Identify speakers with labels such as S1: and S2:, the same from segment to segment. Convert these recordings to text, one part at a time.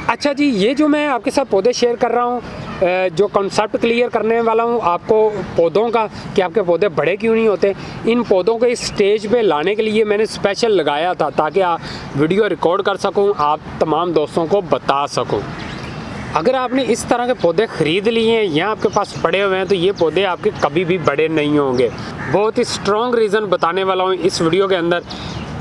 S1: अच्छा जी, ये जो मैं आपके साथ पौधे शेयर कर रहा हूँ, जो कॉन्सेप्ट क्लियर करने वाला हूँ आपको पौधों का कि आपके पौधे बड़े क्यों नहीं होते, इन पौधों को इस स्टेज पे लाने के लिए मैंने स्पेशल लगाया था ताकि आप वीडियो रिकॉर्ड कर सकूँ, आप तमाम दोस्तों को बता सकूँ। अगर आपने इस तरह के पौधे ख़रीद लिए हैं या आपके पास पड़े हुए हैं तो ये पौधे आपके कभी भी बड़े नहीं होंगे। बहुत ही स्ट्रॉन्ग रीज़न बताने वाला हूँ इस वीडियो के अंदर,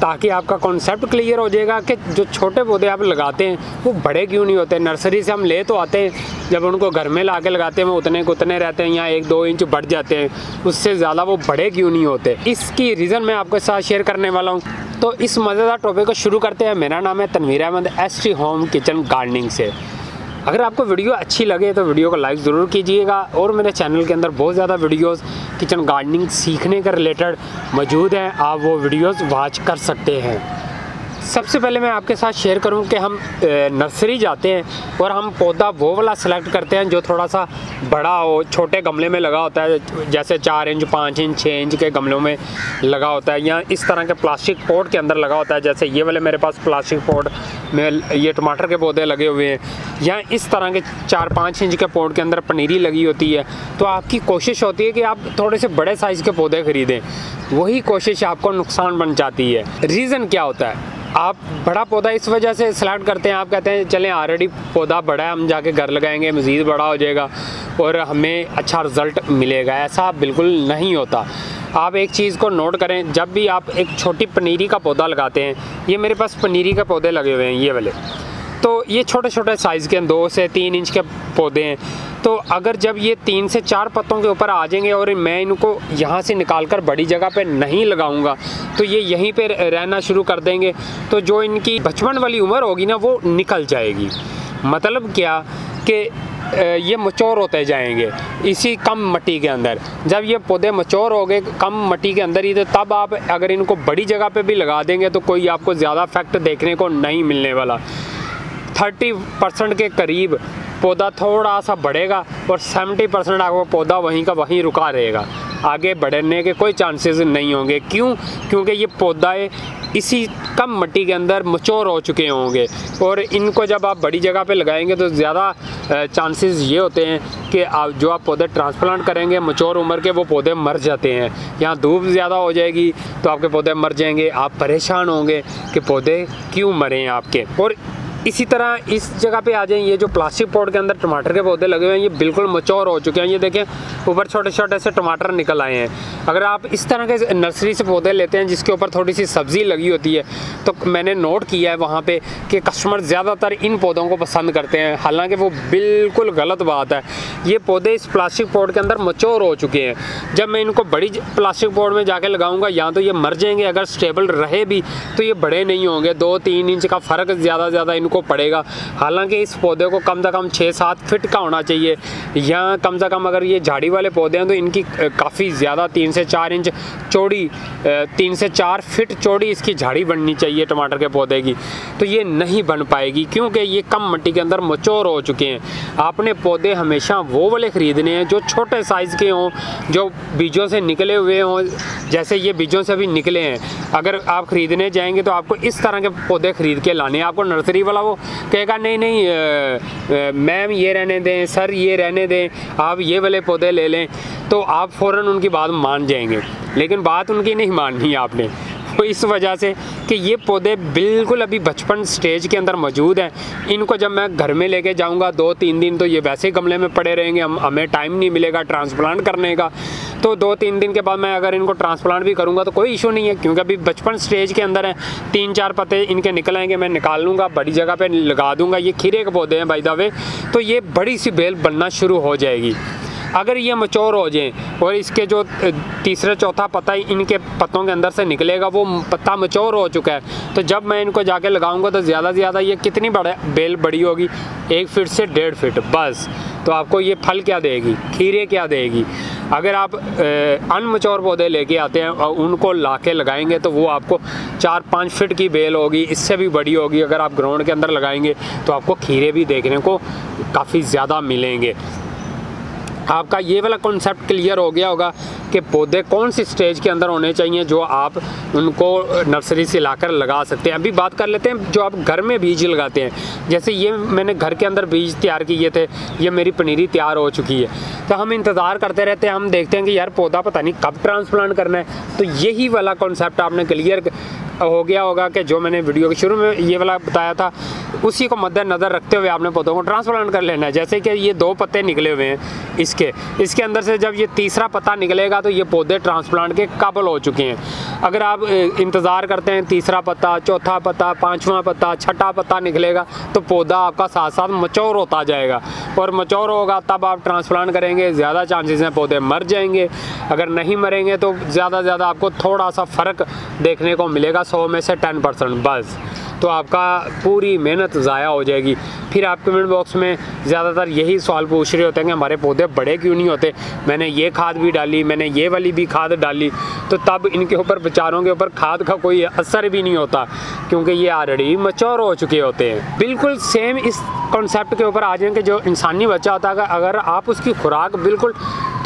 S1: ताकि आपका कॉन्सेप्ट क्लियर हो जाएगा कि जो छोटे पौधे आप लगाते हैं वो बड़े क्यों नहीं होते। नर्सरी से हम ले तो आते हैं, जब उनको घर में ला के लगाते हैं वो उतने को उतने रहते हैं या 1-2 इंच बढ़ जाते हैं, उससे ज़्यादा वो बड़े क्यों नहीं होते। इसकी रीज़न मैं आपके साथ शेयर करने वाला हूँ। तो इस मज़ेदार टॉपिक को शुरू करते हैं। मेरा नाम है Tanveer Ahmad, ST home kitchen gardening से। अगर आपको वीडियो अच्छी लगे तो वीडियो को लाइक ज़रूर कीजिएगा, और मेरे चैनल के अंदर बहुत ज़्यादा वीडियोस किचन गार्डनिंग सीखने के रिलेटेड मौजूद हैं, आप वो वीडियोस वॉच कर सकते हैं। सबसे पहले मैं आपके साथ शेयर करूं कि हम नर्सरी जाते हैं और हम पौधा वो वाला सेलेक्ट करते हैं जो थोड़ा सा बड़ा हो, छोटे गमले में लगा होता है, जैसे 4 इंच 5 इंच 6 इंच के गमलों में लगा होता है, या इस तरह के प्लास्टिक पॉट के अंदर लगा होता है। जैसे ये वाले मेरे पास प्लास्टिक पॉट में ये टमाटर के पौधे लगे हुए हैं, या इस तरह के 4-5 इंच के पॉट के अंदर पनीरी लगी होती है। तो आपकी कोशिश होती है कि आप थोड़े से बड़े साइज़ के पौधे ख़रीदें, वही कोशिश आपको नुकसान बन जाती है। रीज़न क्या होता है, आप बड़ा पौधा इस वजह से सेलेक्ट करते हैं, आप कहते हैं चलें ऑलरेडी पौधा बड़ा है, हम जाके घर लगाएंगे, मज़ीद बड़ा हो जाएगा और हमें अच्छा रिज़ल्ट मिलेगा। ऐसा बिल्कुल नहीं होता। आप एक चीज़ को नोट करें, जब भी आप एक छोटी पनीरी का पौधा लगाते हैं, ये मेरे पास पनीरी के पौधे लगे हुए हैं ये वाले, तो ये छोटे छोटे साइज़ के 2 से 3 इंच के पौधे हैं। तो अगर जब ये 3 से 4 पत्तों के ऊपर आ जाएंगे और मैं इनको यहाँ से निकाल कर बड़ी जगह पे नहीं लगाऊंगा तो ये यहीं पे रहना शुरू कर देंगे, तो जो इनकी बचपन वाली उम्र होगी ना वो निकल जाएगी। मतलब क्या कि ये मैच्योर होते जाएंगे इसी कम मिट्टी के अंदर। जब ये पौधे मैच्योर हो गए कम मिट्टी के अंदर ही, तो तब आप अगर इनको बड़ी जगह पे भी लगा देंगे तो कोई आपको ज़्यादा इफेक्ट देखने को नहीं मिलने वाला। 30% के करीब पौधा थोड़ा सा बढ़ेगा और 70% आपको पौधा वहीं का वहीं रुका रहेगा, आगे बढ़ने के कोई चांसेस नहीं होंगे। क्यों? क्योंकि ये पौधे इसी कम मिट्टी के अंदर मैच्योर हो चुके होंगे, और इनको जब आप बड़ी जगह पे लगाएंगे तो ज़्यादा चांसेस ये होते हैं कि आप पौधे ट्रांसप्लांट करेंगे मैच्योर उम्र के, वो पौधे मर जाते हैं। यहाँ धूप ज़्यादा हो जाएगी तो आपके पौधे मर जाएंगे, आप परेशान होंगे कि पौधे क्यों मरे हैं आपके। और इसी तरह इस जगह पे आ जाएं, ये जो प्लास्टिक पॉट के अंदर टमाटर के पौधे लगे हुए हैं ये बिल्कुल मैच्योर हो चुके हैं। ये देखें ऊपर छोटे छोटे से टमाटर निकल आए हैं। अगर आप इस तरह के नर्सरी से पौधे लेते हैं जिसके ऊपर थोड़ी सी सब्ज़ी लगी होती है, तो मैंने नोट किया है वहाँ पे कि कस्टमर ज़्यादातर इन पौधों को पसंद करते हैं, हालाँकि वो बिल्कुल गलत बात है। ये पौधे इस प्लास्टिक पॉट के अंदर मैच्योर हो चुके हैं। जब मैं इनको बड़ी प्लास्टिक पॉट में जाके लगाऊंगा या तो ये मर जाएंगे, अगर स्टेबल रहे भी तो ये बड़े नहीं होंगे। 2-3 इंच का फ़र्क ज़्यादा इनको पड़ेगा। हालांकि इस पौधे को कम से कम 6-7 फीट का होना चाहिए, या कम से कम अगर ये झाड़ी वाले पौधे हैं तो इनकी काफ़ी ज़्यादा 3 से 4 इंच चौड़ी 3 से 4 फीट चौड़ी इसकी झाड़ी बननी चाहिए टमाटर के पौधे की। तो ये नहीं बन पाएगी क्योंकि ये कम मिट्टी के अंदर मैच्योर हो चुके हैं। आपने पौधे हमेशा वो वाले ख़रीदने हैं जो छोटे साइज़ के हों, जो बीजों से निकले हुए हों, जैसे ये बीजों से भी निकले हैं। अगर आप ख़रीदने जाएंगे तो आपको इस तरह के पौधे ख़रीद के लाने हैं। आपको नर्सरी वाला वो कहेगा नहीं मैम ये रहने दें, सर ये रहने दें, आप ये वाले पौधे ले लें, तो आप फ़ौरन उनकी बात मान जाएंगे। लेकिन बात उनकी नहीं माननी है आपने, तो इस वजह से कि ये पौधे बिल्कुल अभी बचपन स्टेज के अंदर मौजूद हैं। इनको जब मैं घर में लेके जाऊंगा 2-3 दिन तो ये वैसे ही गमले में पड़े रहेंगे, हमें टाइम नहीं मिलेगा ट्रांसप्लांट करने का। तो 2-3 दिन के बाद मैं अगर इनको ट्रांसप्लांट भी करूंगा तो कोई इशू नहीं है, क्योंकि अभी बचपन स्टेज के अंदर है। 3-4 पत्ते इनके निकल आएंगे, मैं निकाल लूँगा, बड़ी जगह पर लगा दूँगा। ये खीरे के पौधे हैं बाय द वे, तो ये बड़ी सी बेल बनना शुरू हो जाएगी। अगर ये मैच्योर हो जाए और इसके जो तीसरा चौथा पत्ता इनके पत्तों के अंदर से निकलेगा वो पत्ता मैच्योर हो चुका है, तो जब मैं इनको जाके लगाऊंगा तो ज़्यादा से ज़्यादा ये कितनी बेल बड़ी होगी, 1 फीट से 1.5 फीट बस। तो आपको ये फल क्या देगी, खीरे क्या देगी। अगर आप अनमैच्योर पौधे लेके आते हैं और उनको लाके लगाएंगे तो वो आपको 4-5 फीट की बेल होगी, इससे भी बड़ी होगी। अगर आप ग्राउंड के अंदर लगाएंगे तो आपको खीरे भी देखने को काफ़ी ज़्यादा मिलेंगे। आपका ये वाला कॉन्सेप्ट क्लियर हो गया होगा कि पौधे कौन सी स्टेज के अंदर होने चाहिए जो आप उनको नर्सरी से लाकर लगा सकते हैं। अभी बात कर लेते हैं जो आप घर में बीज लगाते हैं। जैसे ये मैंने घर के अंदर बीज तैयार किए थे, ये मेरी पनीरी तैयार हो चुकी है, तो हम इंतज़ार करते रहते हैं, हम देखते हैं कि यार पौधा पता नहीं कब ट्रांसप्लांट करना है। तो यही वाला कॉन्सेप्ट आपने क्लियर हो गया होगा कि जो मैंने वीडियो के शुरू में ये वाला बताया था, उसी को मद्देनज़र रखते हुए आपने पौधों को ट्रांसप्लांट कर लेना है। जैसे कि ये 2 पत्ते निकले हुए हैं इसके अंदर से जब ये तीसरा पत्ता निकलेगा तो ये पौधे ट्रांसप्लांट के काबिल हो चुके हैं। अगर आप इंतज़ार करते हैं तीसरा पत्ता, चौथा पत्ता, 5वां पत्ता, 6ठा पत्ता निकलेगा तो पौधा आपका साथ साथ मैच्योर होता जाएगा, और मैच्योर होगा तब आप ट्रांसप्लांट करेंगे। ज़्यादा चांसेस हैं पौधे मर जाएंगे, अगर नहीं मरेंगे तो ज़्यादा से ज़्यादा आपको थोड़ा सा फ़र्क देखने को मिलेगा, 100 में से 10% बस। तो आपका पूरी मेहनत ज़ाया हो जाएगी। फिर आप कमेंट बॉक्स में ज़्यादातर यही सवाल पूछ रहे होते हैं कि हमारे पौधे बड़े क्यों नहीं होते, मैंने ये खाद भी डाली, मैंने ये वाली भी खाद डाली, तो तब इनके ऊपर बेचारों के ऊपर खाद का कोई असर भी नहीं होता, क्योंकि ये ऑलरेडी मैच्योर हो चुके होते हैं। बिल्कुल सेम इस कॉन्सेप्ट के ऊपर आ जाएंगे जो इंसानी बच्चा होता है, अगर आप उसकी खुराक बिल्कुल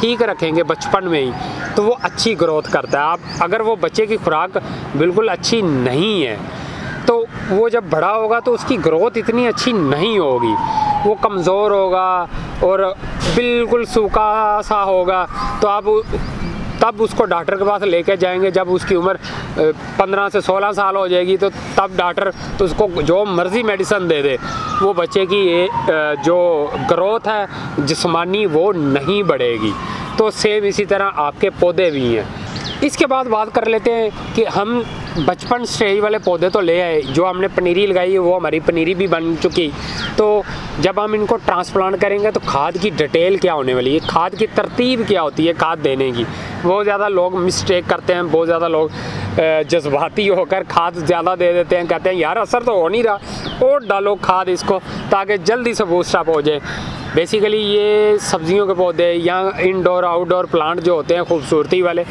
S1: ठीक रखेंगे बचपन में ही तो वो अच्छी ग्रोथ करता है। आप अगर वो बच्चे की खुराक बिल्कुल अच्छी नहीं है तो वो जब बड़ा होगा तो उसकी ग्रोथ इतनी अच्छी नहीं होगी, वो कमज़ोर होगा और बिल्कुल सूखा सा होगा। तो आप तब उसको डॉक्टर के पास लेके जाएंगे जब उसकी उम्र 15 से 16 साल हो जाएगी, तो तब डॉक्टर तो उसको जो मर्ज़ी मेडिसिन दे दे, वो बच्चे की जो ग्रोथ है जिस्मानी वो नहीं बढ़ेगी। तो सेम इसी तरह आपके पौधे भी हैं। इसके बाद बात कर लेते हैं कि हम बचपन स्टेज वाले पौधे तो ले आए, जो हमने पनीरी लगाई है वो हमारी पनीरी भी बन चुकी, तो जब हम इनको ट्रांसप्लांट करेंगे तो खाद की डिटेल क्या होने वाली है, खाद की तरतीब क्या होती है खाद देने की। बहुत ज़्यादा लोग मिस्टेक करते हैं, बहुत ज़्यादा लोग जज्बाती होकर खाद ज़्यादा दे देते हैं, कहते हैं यार असर तो हो नहीं रहा और डालो खाद इसको ताकि जल्दी से बूस्टअप हो जाए। बेसिकली ये सब्जियों के पौधे या इनडोर आउटडोर प्लांट जो होते हैं खूबसूरती वाले,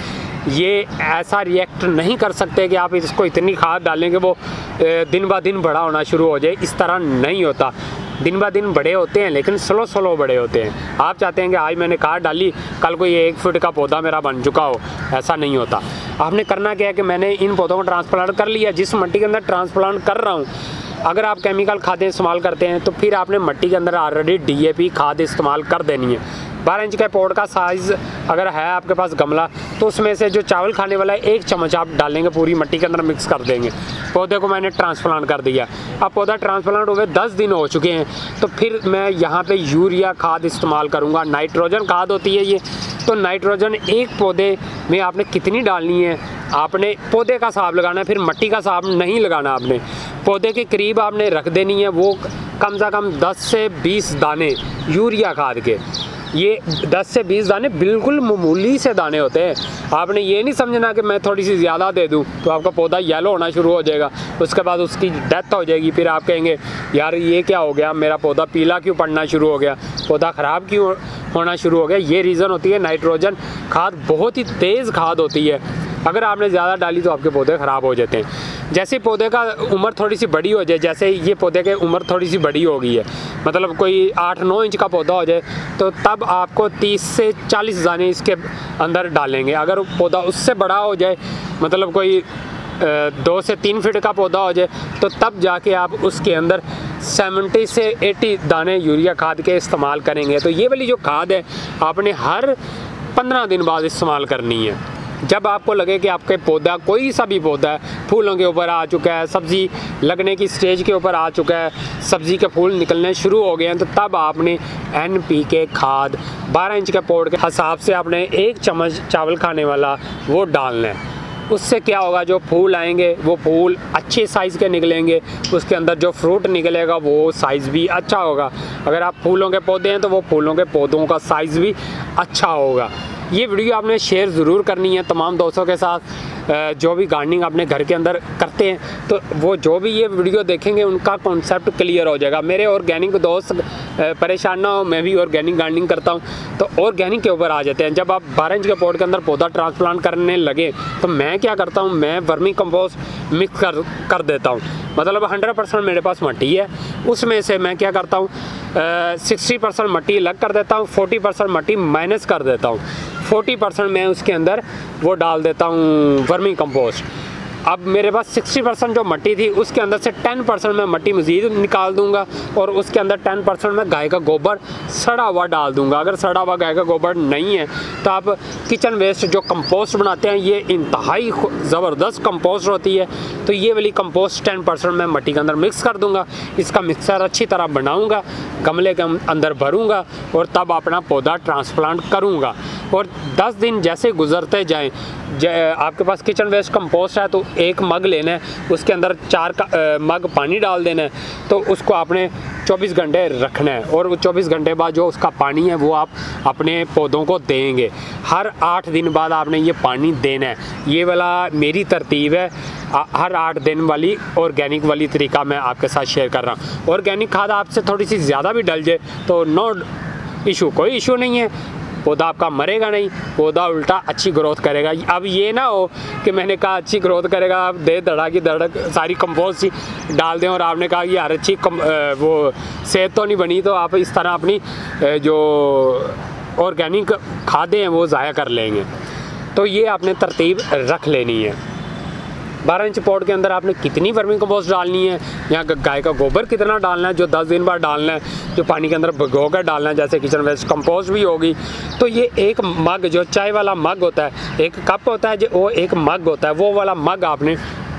S1: ये ऐसा रिएक्ट नहीं कर सकते कि आप इसको इतनी खाद डालेंगे वो दिन ब दिन बड़ा होना शुरू हो जाए। इस तरह नहीं होता, दिन ब दिन बड़े होते हैं लेकिन स्लो बड़े होते हैं। आप चाहते हैं कि आज मैंने खाद डाली कल को ये 1 फुट का पौधा मेरा बन चुका हो, ऐसा नहीं होता। आपने करना क्या है कि मैंने इन पौधों को ट्रांसप्लांट कर लिया, जिस मिट्टी के अंदर ट्रांसप्लांट कर रहा हूँ, अगर आप केमिकल खादें इस्तेमाल करते हैं तो फिर आपने मिट्टी के अंदर ऑलरेडी DAP खाद इस्तेमाल कर देनी है। 12 इंच का पॉट का साइज़ अगर है आपके पास गमला, तो उसमें से जो चावल खाने वाला है 1 चम्मच आप डालेंगे, पूरी मिट्टी के अंदर मिक्स कर देंगे। पौधे को मैंने ट्रांसप्लांट कर दिया, अब पौधा ट्रांसप्लांट हुए 10 दिन हो चुके हैं, तो फिर मैं यहाँ पे यूरिया खाद इस्तेमाल करूँगा। नाइट्रोजन खाद होती है ये, तो नाइट्रोजन एक पौधे में आपने कितनी डालनी है, आपने पौधे का हिसाब लगाना है, फिर मिट्टी का हिसाब नहीं लगाना। आपने पौधे के करीब आपने रख देनी है, वो कम से कम 10 से 20 दाने यूरिया खाद के। ये 10 से 20 दाने बिल्कुल मामूली से दाने होते हैं। आपने ये नहीं समझना कि मैं थोड़ी सी ज़्यादा दे दूं तो आपका पौधा येलो होना शुरू हो जाएगा, उसके बाद उसकी डेथ हो जाएगी। फिर आप कहेंगे यार ये क्या हो गया, मेरा पौधा पीला क्यों पड़ना शुरू हो गया, पौधा ख़राब क्यों होना शुरू हो गया। ये रीज़न होती है नाइट्रोजन खाद बहुत ही तेज़ खाद होती है, अगर आपने ज़्यादा डाली तो आपके पौधे ख़राब हो जाते हैं। जैसे पौधे का उम्र थोड़ी सी बड़ी हो जाए, जैसे ये पौधे की उम्र थोड़ी सी बड़ी हो गई है, मतलब कोई 8-9 इंच का पौधा हो जाए, तो तब आपको 30 से 40 दाने इसके अंदर डालेंगे। अगर पौधा उससे बड़ा हो जाए, मतलब कोई 2 से 3 फीट का पौधा हो जाए, तो तब जाके आप उसके अंदर 70 से 80 दाने यूरिया खाद के इस्तेमाल करेंगे। तो ये वाली जो खाद है आपने हर 15 दिन बाद इस्तेमाल करनी है। जब आपको लगे कि आपके पौधा कोई सा भी पौधा है फूलों के ऊपर आ चुका है, सब्ज़ी लगने की स्टेज के ऊपर आ चुका है, सब्ज़ी के फूल निकलने शुरू हो गए हैं, तो तब आपने NPK खाद 12 इंच के पॉट के हिसाब से आपने 1 चम्मच चावल खाने वाला वो डालना है। उससे क्या होगा, जो फूल आएंगे वो फूल अच्छे साइज़ के निकलेंगे, उसके अंदर जो फ्रूट निकलेगा वो साइज़ भी अच्छा होगा। अगर आप फूलों के पौधे हैं तो वो फूलों के पौधों का साइज़ भी अच्छा होगा। ये वीडियो आपने शेयर ज़रूर करनी है तमाम दोस्तों के साथ, जो भी गार्डनिंग अपने घर के अंदर करते हैं, तो वो जो भी ये वीडियो देखेंगे उनका कॉन्सेप्ट क्लियर हो जाएगा। मेरे ऑर्गेनिक दोस्त परेशान ना हो, मैं भी ऑर्गेनिक गार्डनिंग करता हूँ, तो ऑर्गेनिक के ऊपर आ जाते हैं। जब आप 12 इंच के पॉट के अंदर पौधा ट्रांसप्लांट करने लगे तो मैं क्या करता हूँ, मैं वर्मी कंपोस्ट मिक्स कर देता हूँ। मतलब 100% मेरे पास मिट्टी है, उसमें से मैं क्या करता हूँ 60% मिट्टी अलग कर देता हूँ, 40% मिट्टी माइनस कर देता हूँ। 40% मैं उसके अंदर वो डाल देता हूँ वर्मी कंपोस्ट। अब मेरे पास 60% जो मट्टी थी उसके अंदर से 10% मैं मट्टी मज़ीद निकाल दूंगा और उसके अंदर 10% मैं गाय का गोबर सड़ा हुआ डाल दूंगा। अगर सड़ा हुआ गाय का गोबर नहीं है तो आप किचन वेस्ट जो कंपोस्ट बनाते हैं, ये इंतहाई ज़बरदस्त कंपोस्ट होती है, तो ये वाली कंपोस्ट 10% मैं मट्टी के अंदर मिक्स कर दूंगा। इसका मिक्सर अच्छी तरह बनाऊँगा, गमले के अंदर भरूँगा और तब अपना पौधा ट्रांसप्लांट करूँगा। और 10 दिन जैसे गुजरते जाएँ, आपके पास किचन वेस्ट कंपोस्ट है तो 1 मग लेना है, उसके अंदर 4 मग पानी डाल देना है, तो उसको आपने 24 घंटे रखना है और 24 घंटे बाद जो उसका पानी है वो आप अपने पौधों को देंगे। हर 8 दिन बाद आपने ये पानी देना है। ये वाला मेरी तरतीब है, हर 8 दिन वाली ऑर्गेनिक वाली तरीका मैं आपके साथ शेयर कर रहा हूँ। ऑर्गेनिक खाद आपसे थोड़ी सी ज़्यादा भी डल जाए तो नो इशू, कोई इशू नहीं है, पौधा आपका मरेगा नहीं, पौधा उल्टा अच्छी ग्रोथ करेगा। अब ये ना हो कि मैंने कहा अच्छी ग्रोथ करेगा, आप दे धड़क सारी कंपोस्ट ही डाल दें और आपने कहा कि यार अच्छी वो सेहत तो नहीं बनी, तो आप इस तरह अपनी जो ऑर्गेनिक खादें हैं वो ज़ाया कर लेंगे। तो ये आपने तरतीब रख लेनी है। 12 इंच पॉट के अंदर आपने कितनी वर्मी कंपोस्ट डालनी है, यहाँ गाय का गोबर कितना डालना है जो 10 दिन बाद डालना है, जो पानी के अंदर भिगो कर डालना है, जैसे किचन वेस्ट कंपोस्ट भी होगी। तो ये 1 मग जो चाय वाला मग होता है, 1 कप होता है जो वो 1 मग होता है, वो वाला मग आपने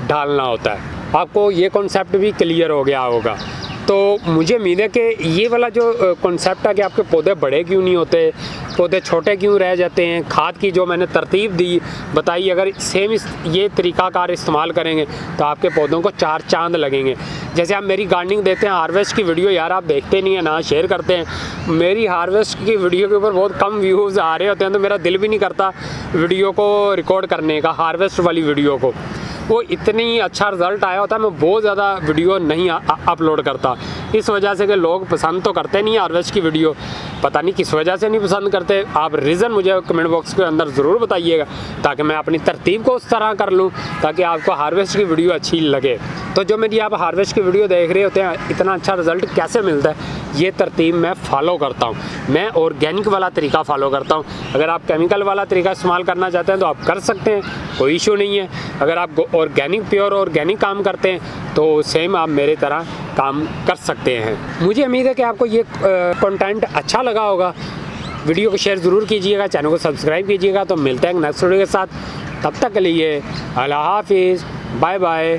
S1: डालना होता है। आपको ये कॉन्सेप्ट भी क्लियर हो गया होगा। तो मुझे उम्मीद है कि ये वाला जो कॉन्सेप्ट है कि आपके पौधे बड़े क्यों नहीं होते, पौधे छोटे क्यों रह जाते हैं, खाद की जो मैंने तरतीब दी बताई, अगर सेम ये तरीक़ाकार इस्तेमाल करेंगे तो आपके पौधों को 4 चांद लगेंगे। जैसे आप मेरी गार्डनिंग देखते हैं, हार्वेस्ट की वीडियो यार आप देखते नहीं है ना शेयर करते हैं। मेरी हार्वेस्ट की वीडियो के ऊपर बहुत कम व्यूज़ आ रहे होते हैं, तो मेरा दिल भी नहीं करता वीडियो को रिकॉर्ड करने का, हार्वेस्ट वाली वीडियो को। वो इतनी अच्छा रिज़ल्ट आया होता है, मैं बहुत ज़्यादा वीडियो नहीं अपलोड करता, इस वजह से कि लोग पसंद तो करते नहीं हार्वेस्ट की वीडियो, पता नहीं किस वजह से नहीं पसंद करते। आप रीज़न मुझे कमेंट बॉक्स के अंदर ज़रूर बताइएगा ताकि मैं अपनी तरतीब को उस तरह कर लूँ ताकि आपको हार्वेस्ट की वीडियो अच्छी लगे। तो जो मेरी आप हार्वेस्ट की वीडियो देख रहे होते हैं, इतना अच्छा रिज़ल्ट कैसे मिलता है, ये तरतीब मैं फॉलो करता हूँ। मैं ऑर्गेनिक वाला तरीका फ़ॉलो करता हूँ। अगर आप केमिकल वाला तरीका इस्तेमाल करना चाहते हैं तो आप कर सकते हैं, कोई इशू नहीं है। अगर आप ऑर्गेनिक प्योर ऑर्गेनिक काम करते हैं तो सेम आप मेरे तरह काम कर सकते हैं। मुझे उम्मीद है कि आपको ये कंटेंट अच्छा लगा होगा। वीडियो को शेयर ज़रूर कीजिएगा, चैनल को सब्सक्राइब कीजिएगा। तो मिलते हैं नेक्स्ट वीडियो के साथ, तब तक के लिए अल्लाह हाफिज़, बाय बाय।